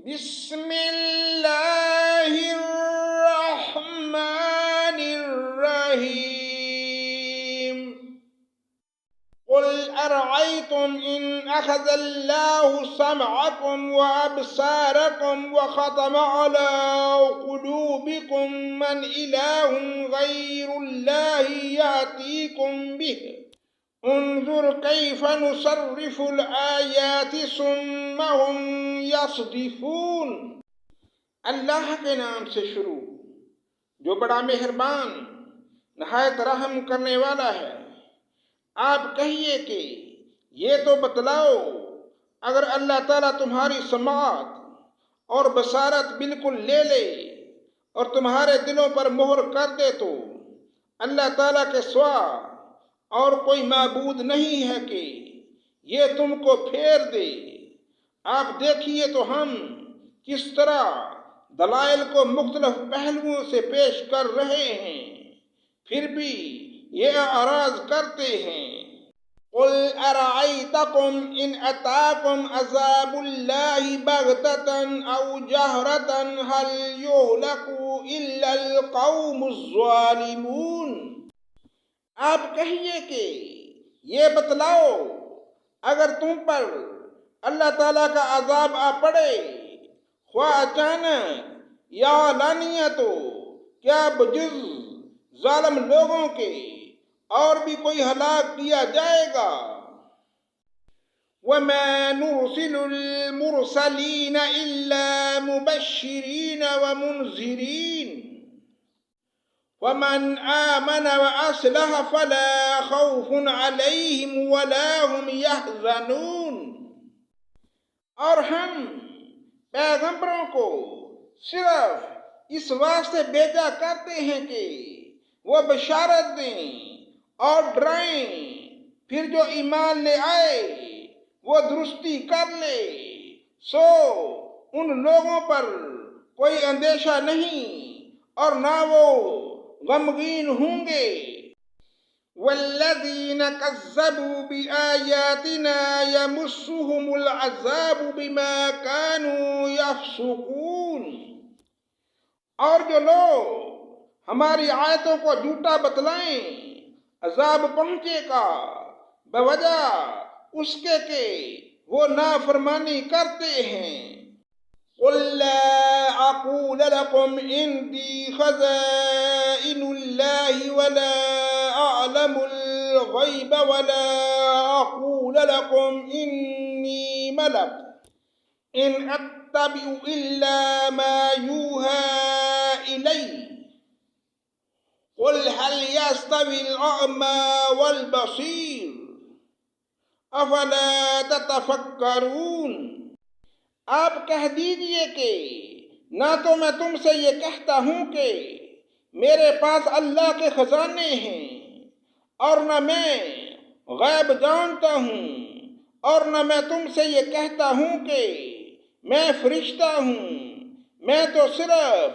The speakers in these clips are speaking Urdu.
بسم اللہ الرحمن الرحیم قل ارأيتم ان اخذ الله سمعكم وابصاركم وختم على قلوبكم من اله غير الله يأتيكم به انظر كيف نصرف الآيات ثم هم يصدفون۔ اللہ کے نام سے شروع جو بڑا مہربان نہایت رحم کرنے والا ہے۔ آپ کہیے کہ یہ تو بتلاؤ، اگر اللہ تعالیٰ تمہاری سماعت اور بصارت بالکل لے لے اور تمہارے دلوں پر مہر کر دے تو اللہ تعالیٰ کے سوا اور کوئی معبود نہیں ہے کہ یہ تم کو پھیر دے۔ آپ دیکھیے تو ہم کس طرح دلائل کو مختلف پہلوؤں سے پیش کر رہے ہیں، پھر بھی یہ اعراض کرتے ہیں۔ قل ارأيتكم ان اتاكم عذاب الله بغتة او جهرة هل يهلك الا القوم الظالمون۔ آپ کہیے کہ یہ بتلاؤ، اگر تم پر اللہ تعالیٰ کا عذاب آ پڑے، خواہ اچانک یا علانیہ، تو کیا بجز ظالم لوگوں کے اور بھی کوئی ہلاک کیا جائے گا؟ وَمَا نُرْسِلُ الْمُرْسَلِينَ إِلَّا مُبَشِّرِينَ وَمُنْذِرِينَ وَمَنْ آمَنَ وَأَصْلَحَ فَلَا خَوْفٌ عَلَيْهِمْ وَلَا هُمْ يَحْزَنُونَ۔ اور ہم پیغمبروں کو صرف اس واسطے بھیجا کرتے ہیں کہ وہ بشارت دیں اور ڈرائیں، پھر جو ایمان لے آئے وہ درستی کر لے، سو ان لوگوں پر کوئی اندیشہ نہیں اور نہ وہ غمگین ہوں گے۔ والذین کذبوا بآیاتنا یمسهم العذاب بما كانوا یفسقون۔ اور جو لوگ ہماری آیتوں کو جھوٹا بتلائیں، عذاب پہنچے گا بوجہ اس کے کہ وہ نافرمانی کرتے ہیں۔ قل لا اقول لكم عندي خزائن الله ولا اعلم الغيب ولا اقول لكم اني ملك ان اتبع الا ما يوحى الي قل هل يستوي الاعمى والبصير افلا تتفکرون۔ آپ کہہ دیجئے کہ نہ تو میں تم سے یہ کہتا ہوں کہ میرے پاس اللہ کے خزانے ہیں، اور نہ میں غیب جانتا ہوں، اور نہ میں تم سے یہ کہتا ہوں کہ میں فرشتہ ہوں۔ میں تو صرف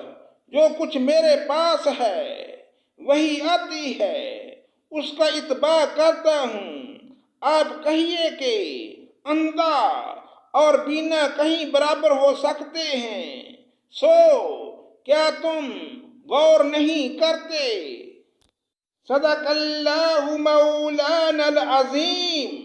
جو کچھ میرے پاس ہے وہی آتی ہے، اس کا اتباع کرتا ہوں۔ آپ کہیے کہ اندھا اور بینا کہیں برابر ہو سکتے ہیں، سو کیا تم غور نہیں کرتے؟ صدق اللہ مولانا العظیم۔